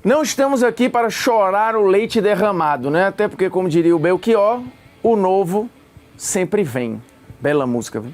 Não estamos aqui para chorar o leite derramado, né? Até porque, como diria o Belchior, o novo sempre vem. Bela música, viu?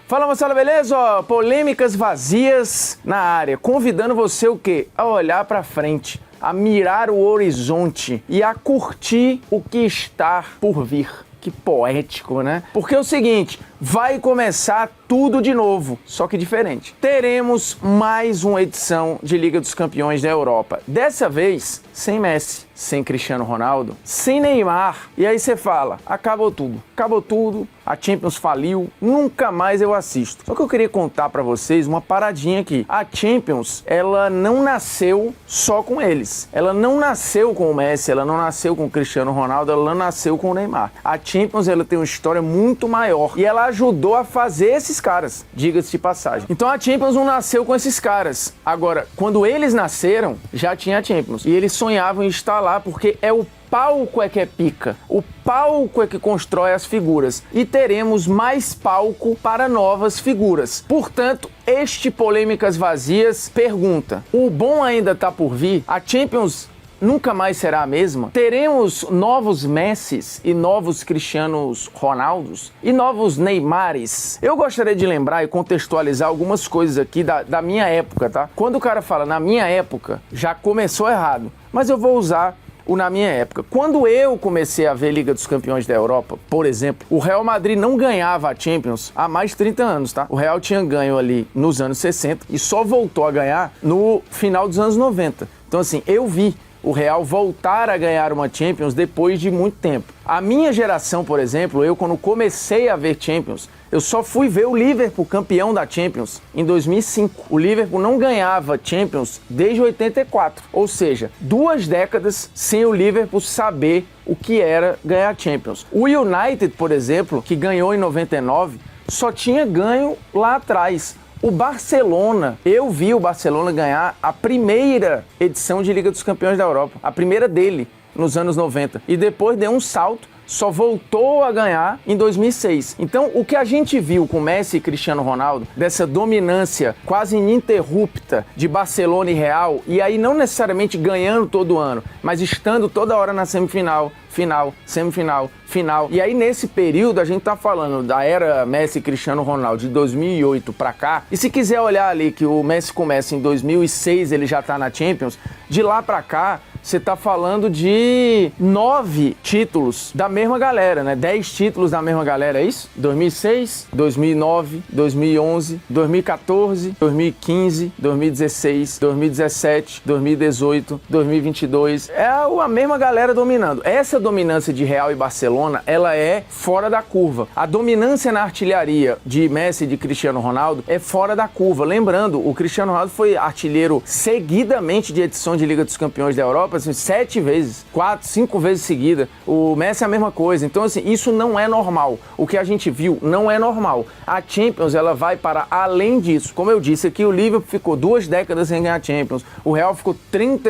Fala, moçada, beleza? Ó, polêmicas vazias na área, convidando você o quê? A olhar pra frente, a mirar o horizonte e a curtir o que está por vir. Que poético, né? Porque é o seguinte, vai começar tudo de novo, só que diferente. Teremos mais uma edição de Liga dos Campeões da Europa. Dessa vez, sem Messi, sem Cristiano Ronaldo, sem Neymar. E aí você fala, acabou tudo, a Champions faliu, nunca mais eu assisto. Só que eu queria contar pra vocês uma paradinha aqui. A Champions, ela não nasceu só com eles. Ela não nasceu com o Messi, ela não nasceu com o Cristiano Ronaldo, ela não nasceu com o Neymar. A Champions, ela tem uma história muito maior e ela ajudou a fazer esses caras, diga-se de passagem. Então a Champions não nasceu com esses caras. Agora, quando eles nasceram, já tinha a Champions. E eles sonhavam em estar lá porque é o palco é que é pica, o palco é que constrói as figuras e teremos mais palco para novas figuras. Portanto, este Polêmicas Vazias pergunta, o bom ainda tá por vir? A Champions nunca mais será a mesma? Teremos novos Messis e novos Cristianos Ronaldos e novos Neymares? Eu gostaria de lembrar e contextualizar algumas coisas aqui da minha época, tá? Quando o cara fala na minha época, já começou errado, mas eu vou usar o na minha época. Quando eu comecei a ver Liga dos Campeões da Europa, por exemplo, o Real Madrid não ganhava a Champions há mais de 30 anos, tá? O Real tinha ganho ali nos anos 60 e só voltou a ganhar no final dos anos 90. Então assim, eu vi o Real voltar a ganhar uma Champions depois de muito tempo. A minha geração, por exemplo, eu quando comecei a ver Champions, eu só fui ver o Liverpool campeão da Champions em 2005. O Liverpool não ganhava Champions desde 84. Ou seja, 2 décadas sem o Liverpool saber o que era ganhar Champions. O United, por exemplo, que ganhou em 99, só tinha ganho lá atrás. O Barcelona, eu vi o Barcelona ganhar a primeira edição de Liga dos Campeões da Europa, a primeira dele, nos anos 90. E depois deu um salto, só voltou a ganhar em 2006. Então, o que a gente viu com Messi e Cristiano Ronaldo, dessa dominância quase ininterrupta de Barcelona e Real, e aí não necessariamente ganhando todo ano, mas estando toda hora na semifinal, final, semifinal, final. E aí nesse período a gente tá falando da era Messi e Cristiano Ronaldo de 2008 pra cá. E se quiser olhar ali que o Messi começa em 2006, ele já tá na Champions, de lá pra cá você tá falando de 9 títulos da mesma galera, né? 10 títulos da mesma galera, é isso? 2006, 2009, 2011, 2014, 2015, 2016, 2017, 2018, 2022. É a mesma galera dominando. Essa dominância de Real e Barcelona, ela é fora da curva. A dominância na artilharia de Messi e de Cristiano Ronaldo é fora da curva. Lembrando, o Cristiano Ronaldo foi artilheiro seguidamente de edições de Liga dos Campeões da Europa, assim, 7 vezes, 4, 5 vezes seguida. O Messi é a mesma coisa. Então, assim, isso não é normal. O que a gente viu não é normal. A Champions, ela vai para além disso. Como eu disse aqui, o Liverpool ficou 2 décadas sem ganhar Champions. O Real ficou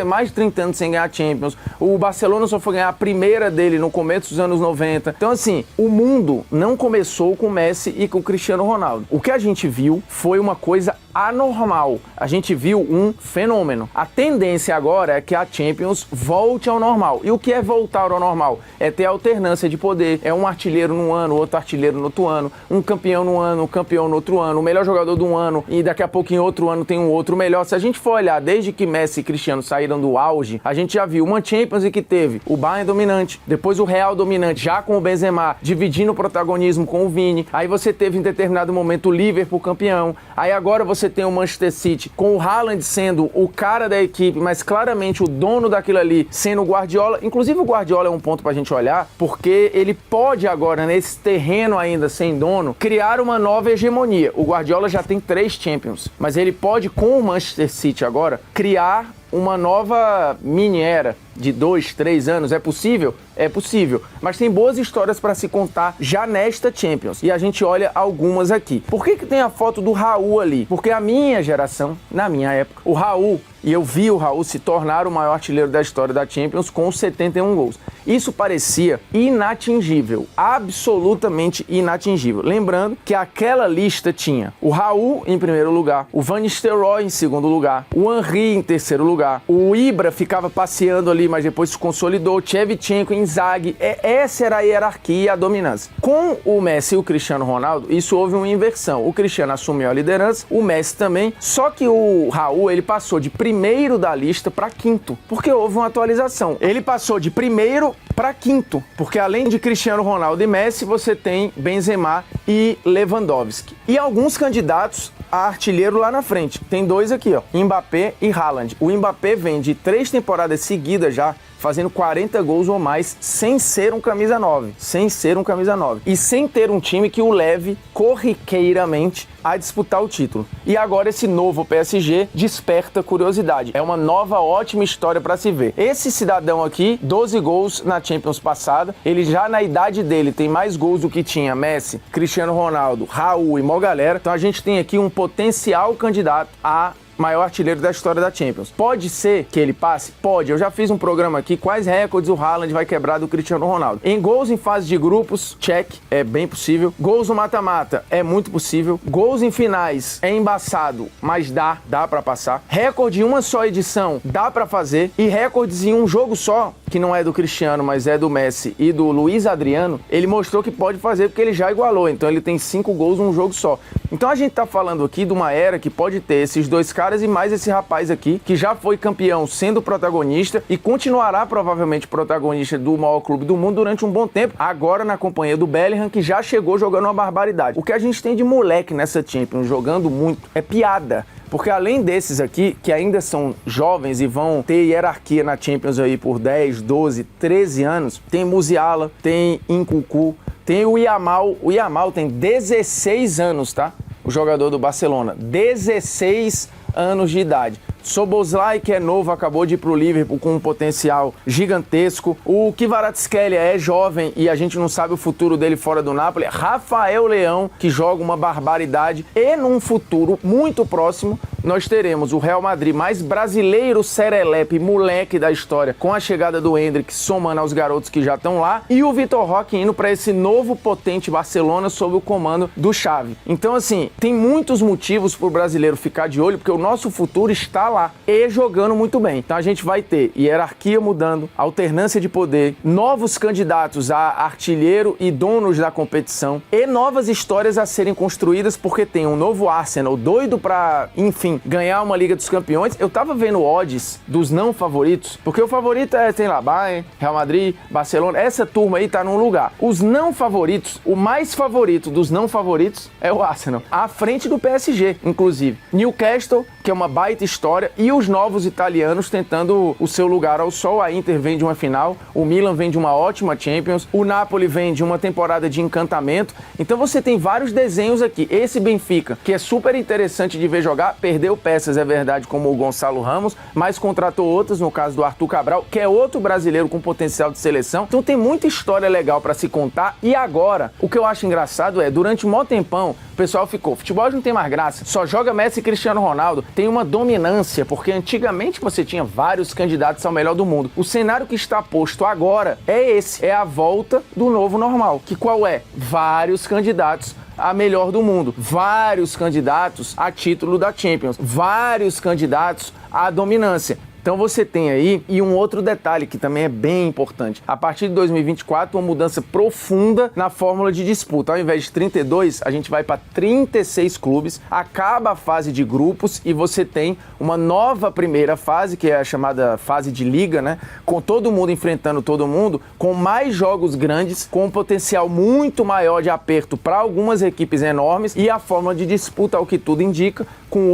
mais de 30 anos sem ganhar Champions. O Barcelona só foi ganhar a primeira dele no começo dos anos 90. Então, assim, o mundo não começou com o Messi e com o Cristiano Ronaldo. O que a gente viu foi uma coisa anormal. A gente viu um fenômeno. A tendência agora é que a Champions volte ao normal. E o que é voltar ao normal? É ter alternância de poder. É um artilheiro num ano, outro artilheiro no outro ano, um campeão num ano, um campeão no outro ano, o melhor jogador de um ano e daqui a pouco em outro ano tem um outro melhor. Se a gente for olhar desde que Messi e Cristiano saíram do auge, a gente já viu uma Champions em que teve o Bayern dominante, depois o Real dominante, já com o Benzema dividindo o protagonismo com o Vini. Aí você teve em determinado momento o Liverpool campeão. Aí agora você tem o Manchester City com o Haaland sendo o cara da equipe, mas claramente o dono daquilo ali sendo o Guardiola. Inclusive o Guardiola é um ponto pra gente olhar, porque ele pode agora, nesse terreno ainda sem dono, criar uma nova hegemonia. O Guardiola já tem 3 Champions, mas ele pode, com o Manchester City agora, criar uma nova mini era de 2, 3 anos. É possível? É possível. Mas tem boas histórias para se contar já nesta Champions. E a gente olha algumas aqui. Por que tem a foto do Raul ali? Porque a minha geração, na minha época, o Raul e eu vi o Raul se tornar o maior artilheiro da história da Champions com 71 gols. Isso parecia inatingível, absolutamente inatingível. Lembrando que aquela lista tinha o Raul em primeiro lugar, o Van Nistelrooy em segundo lugar, o Henry em terceiro lugar, o Ibra ficava passeando ali, mas depois se consolidou, o Shevchenko, Inzaghi. Essa era a hierarquia e a dominância. Com o Messi e o Cristiano Ronaldo, isso houve uma inversão. O Cristiano assumiu a liderança, o Messi também, só que o Raul, ele passou de primeiro da lista para quinto, porque houve uma atualização. Ele passou de primeiro para quinto, porque além de Cristiano Ronaldo e Messi, você tem Benzema e Lewandowski. E alguns candidatos a artilheiro lá na frente. Tem dois aqui, ó, Mbappé e Haaland. O Mbappé vem de 3 temporadas seguidas já, fazendo 40 gols ou mais, sem ser um camisa 9. Sem ser um camisa 9. E sem ter um time que o leve corriqueiramente a disputar o título. E agora esse novo PSG desperta curiosidade. É uma nova, ótima história para se ver. Esse cidadão aqui, 12 gols na Champions passada. Ele já na idade dele tem mais gols do que tinha Messi, Cristiano Ronaldo, Raul e mó galera. Então a gente tem aqui um potencial candidato a maior artilheiro da história da Champions. Pode ser que ele passe? Pode. Eu já fiz um programa aqui, quais recordes o Haaland vai quebrar do Cristiano Ronaldo. Em gols em fase de grupos, check, é bem possível. Gols no mata-mata, é muito possível. Gols em finais, é embaçado, mas dá pra passar. Recorde em uma só edição, dá pra fazer. E recordes em um jogo só, que não é do Cristiano, mas é do Messi e do Luiz Adriano, ele mostrou que pode fazer porque ele já igualou. Então ele tem 5 gols num jogo só. Então a gente tá falando aqui de uma era que pode ter esses dois caras e mais esse rapaz aqui, que já foi campeão sendo protagonista e continuará provavelmente protagonista do maior clube do mundo durante um bom tempo, agora na companhia do Bellingham, que já chegou jogando uma barbaridade. O que a gente tem de moleque nessa Champions jogando muito é piada. Porque além desses aqui, que ainda são jovens e vão ter hierarquia na Champions aí por 10, 12, 13 anos, tem Musiala, tem Nkunku, tem o Yamal. O Yamal tem 16 anos, tá? O jogador do Barcelona. 16 anos de idade. Szoboszlai, que é novo, acabou de ir pro Liverpool com um potencial gigantesco. O Kvaratskhelia é jovem e a gente não sabe o futuro dele fora do Napoli. Rafael Leão, que joga uma barbaridade. E num futuro muito próximo, nós teremos o Real Madrid mais brasileiro, serelepe, moleque da história, com a chegada do Endrick, somando aos garotos que já estão lá, e o Vitor Roque indo para esse novo potente Barcelona sob o comando do Xavi. Então, assim, tem muitos motivos pro brasileiro ficar de olho, porque o nosso futuro está lá e jogando muito bem. Então a gente vai ter hierarquia mudando, alternância de poder, novos candidatos a artilheiro e donos da competição e novas histórias a serem construídas, porque tem um novo Arsenal doido pra, enfim, ganhar uma Liga dos Campeões. Eu tava vendo odds dos não favoritos, porque o favorito tem lá Bayern, Real Madrid, Barcelona, essa turma aí tá num lugar. Os não favoritos, o mais favorito dos não favoritos é o Arsenal, à frente do PSG, inclusive. Newcastle, que é uma baita história, e os novos italianos tentando o seu lugar ao sol. A Inter vem de uma final, o Milan vem de uma ótima Champions, o Napoli vem de uma temporada de encantamento. Então você tem vários desenhos aqui. Esse Benfica, que é super interessante de ver jogar, perdeu peças, é verdade, como o Gonçalo Ramos, mas contratou outras, no caso do Arthur Cabral, que é outro brasileiro com potencial de seleção. Então tem muita história legal para se contar. E agora, o que eu acho engraçado é, durante um maior tempão, o pessoal ficou, futebol não tem mais graça, só joga Messi e Cristiano Ronaldo, tem uma dominância, porque antigamente você tinha vários candidatos ao melhor do mundo. O cenário que está posto agora é esse, é a volta do novo normal. Que qual é? Vários candidatos a melhor do mundo, vários candidatos a título da Champions, vários candidatos à dominância. Então você tem aí, e um outro detalhe que também é bem importante, a partir de 2024 uma mudança profunda na fórmula de disputa. Ao invés de 32, a gente vai para 36 clubes, acaba a fase de grupos e você tem uma nova primeira fase, que é a chamada fase de liga, né? Com todo mundo enfrentando todo mundo, com mais jogos grandes, com um potencial muito maior de aperto para algumas equipes enormes, e a fórmula de disputa, ao que tudo indica, com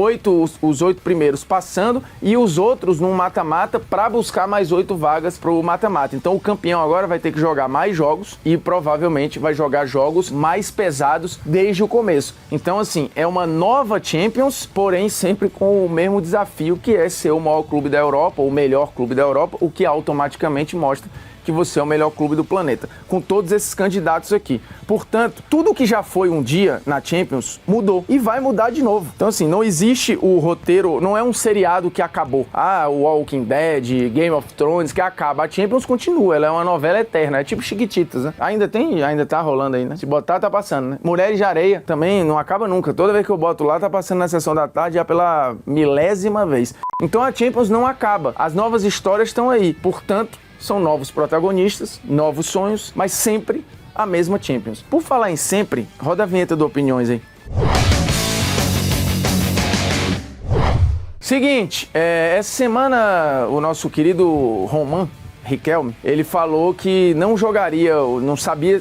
os 8 primeiros passando e os outros num mata-mata para buscar mais 8 vagas para o mata-mata. Então o campeão agora vai ter que jogar mais jogos e provavelmente vai jogar jogos mais pesados desde o começo. Então, assim, é uma nova Champions, porém sempre com o mesmo desafio, que é ser o maior clube da Europa, o melhor clube da Europa, o que automaticamente mostra que você é o melhor clube do planeta, com todos esses candidatos aqui. Portanto, tudo que já foi um dia na Champions mudou e vai mudar de novo. Então assim, não existe o roteiro, não é um seriado que acabou. O Walking Dead, Game of Thrones, que acaba. A Champions continua, ela é uma novela eterna, é tipo Chiquititas, né? Ainda tá rolando aí, né? Se botar, tá passando, né? Mulheres de Areia também não acaba nunca. Toda vez que eu boto lá, tá passando na sessão da tarde já pela milésima vez. Então a Champions não acaba. As novas histórias estão aí. Portanto, são novos protagonistas, novos sonhos, mas sempre a mesma Champions. Por falar em sempre, roda a vinheta do Opiniões aí. Seguinte, essa semana o nosso querido Roman Riquelme, ele falou que não jogaria,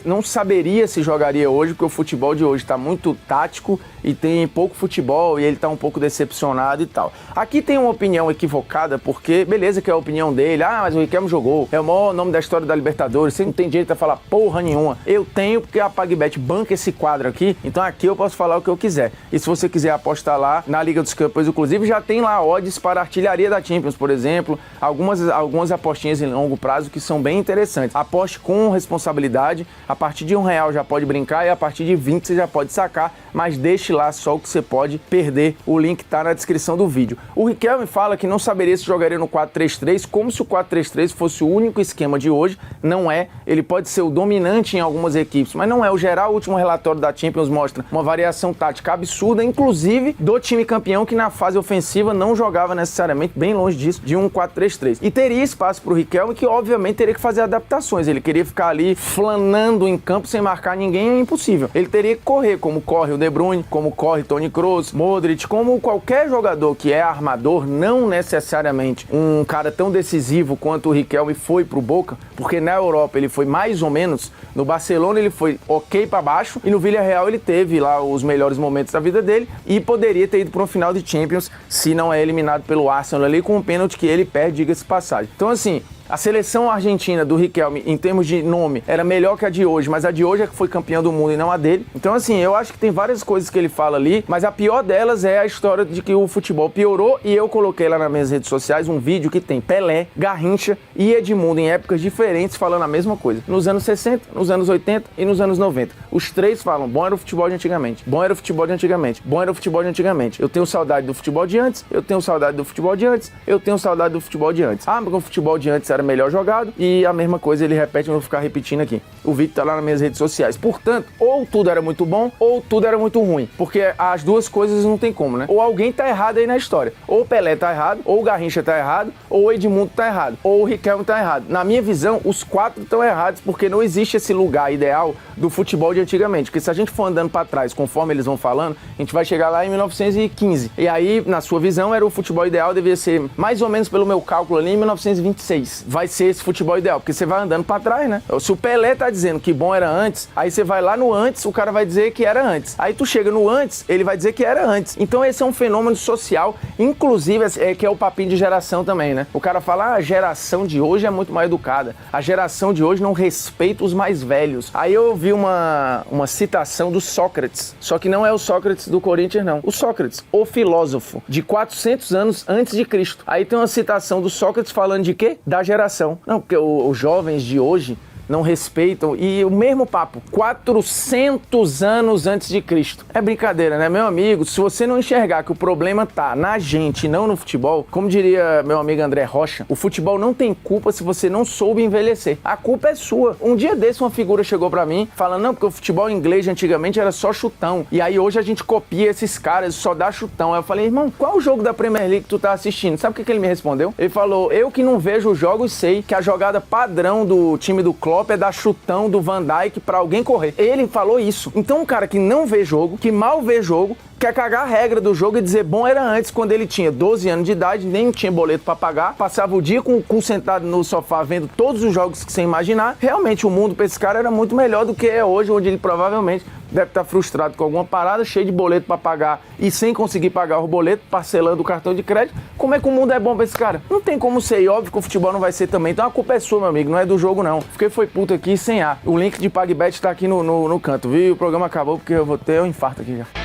não saberia se jogaria hoje, porque o futebol de hoje está muito tático e tem pouco futebol e ele está um pouco decepcionado e tal. Aqui tem uma opinião equivocada, porque, beleza que é a opinião dele, mas o Riquelme jogou, é o maior nome da história da Libertadores, você não tem direito a falar porra nenhuma. Eu tenho, porque a PagBet banca esse quadro aqui, então aqui eu posso falar o que eu quiser. E se você quiser apostar lá na Liga dos Campeões, inclusive, já tem lá odds para a artilharia da Champions, por exemplo, algumas apostinhas em longo prazo que são bem interessantes. Aposte com responsabilidade, a partir de R$1 já pode brincar e a partir de 20 você já pode sacar, mas deixe lá só o que você pode perder. O link tá na descrição do vídeo. O Riquelme fala que não saberia se jogaria no 4-3-3, como se o 4-3-3 fosse o único esquema de hoje. Não é. Ele pode ser o dominante em algumas equipes, mas não é. O geral, o último relatório da Champions mostra uma variação tática absurda, inclusive do time campeão, que na fase ofensiva não jogava necessariamente, bem longe disso, de um 4-3-3. E teria espaço pro Riquelme, que obviamente teria que fazer adaptações. Ele queria ficar ali flanando em campo sem marcar ninguém, é impossível. Ele teria que correr, como corre o De Bruyne, como corre Toni Kroos, Modric, como qualquer jogador que é armador, não necessariamente um cara tão decisivo quanto o Riquelme foi pro Boca, porque na Europa ele foi mais ou menos, no Barcelona ele foi ok pra baixo e no Villarreal ele teve lá os melhores momentos da vida dele e poderia ter ido para um final de Champions se não é eliminado pelo Arsenal ali com um pênalti que ele perde, diga-se passagem. Então assim, a seleção argentina do Riquelme, em termos de nome, era melhor que a de hoje, mas a de hoje é que foi campeã do mundo e não a dele. Então, assim, eu acho que tem várias coisas que ele fala ali, mas a pior delas é a história de que o futebol piorou, e eu coloquei lá nas minhas redes sociais um vídeo que tem Pelé, Garrincha e Edmundo em épocas diferentes falando a mesma coisa. Nos anos 60, nos anos 80 e nos anos 90. Os três falam, bom era o futebol de antigamente, bom era o futebol de antigamente, bom era o futebol de antigamente. Eu tenho saudade do futebol de antes, eu tenho saudade do futebol de antes, eu tenho saudade do futebol de antes. Porque o futebol de antes era melhor jogado, e a mesma coisa ele repete, eu vou ficar repetindo aqui. O vídeo tá lá nas minhas redes sociais. Portanto, ou tudo era muito bom, ou tudo era muito ruim. Porque as duas coisas não tem como, né? Ou alguém tá errado aí na história. Ou o Pelé tá errado, ou o Garrincha tá errado, ou o Edmundo tá errado, ou o Riquelme tá errado. Na minha visão, os quatro estão errados, porque não existe esse lugar ideal do futebol de antigamente. Porque se a gente for andando pra trás, conforme eles vão falando, a gente vai chegar lá em 1915. E aí, na sua visão, era o futebol ideal, devia ser, mais ou menos pelo meu cálculo ali, em 1926. Vai ser esse futebol ideal, porque você vai andando pra trás, né? Se o Pelé tá dizendo que bom era antes, aí você vai lá no antes, o cara vai dizer que era antes. Aí tu chega no antes, ele vai dizer que era antes. Então esse é um fenômeno social, inclusive, que é o papinho de geração também, né? O cara fala, a geração de hoje é muito mais educada. A geração de hoje não respeita os mais velhos. Aí eu ouvi uma citação do Sócrates, só que não é o Sócrates do Corinthians, não. O Sócrates, o filósofo, de 400 anos antes de Cristo. Aí tem uma citação do Sócrates falando de quê? Da geração. Não, porque os jovens de hoje não respeitam, e o mesmo papo, 400 anos antes de Cristo. É brincadeira, né, meu amigo? Se você não enxergar que o problema tá na gente e não no futebol, como diria meu amigo André Rocha, o futebol não tem culpa se você não soube envelhecer. A culpa é sua. Um dia desse uma figura chegou pra mim falando, não, porque o futebol inglês antigamente era só chutão, e aí hoje a gente copia esses caras, só dá chutão. Aí eu falei, irmão, qual o jogo da Premier League que tu tá assistindo? Sabe o que ele me respondeu? Ele falou, eu que não vejo os jogos sei que a jogada padrão do time do Klopp é dar chutão do Van Dijk pra alguém correr. Ele falou isso. Então um cara que não vê jogo, que mal vê jogo, quer cagar a regra do jogo e dizer bom era antes, quando ele tinha 12 anos de idade, nem tinha boleto pra pagar, passava o dia com o cu sentado no sofá vendo todos os jogos que você imaginar. Realmente o mundo pra esse cara era muito melhor do que é hoje, onde ele provavelmente deve estar frustrado com alguma parada, cheio de boleto pra pagar e sem conseguir pagar o boleto, parcelando o cartão de crédito. Como é que o mundo é bom pra esse cara? Não tem como ser, e óbvio que o futebol não vai ser também. Então a culpa é sua, meu amigo, não é do jogo não. Fiquei foi puto aqui sem ar. O link de PagBet tá aqui no canto, viu? O programa acabou porque eu vou ter um infarto aqui já.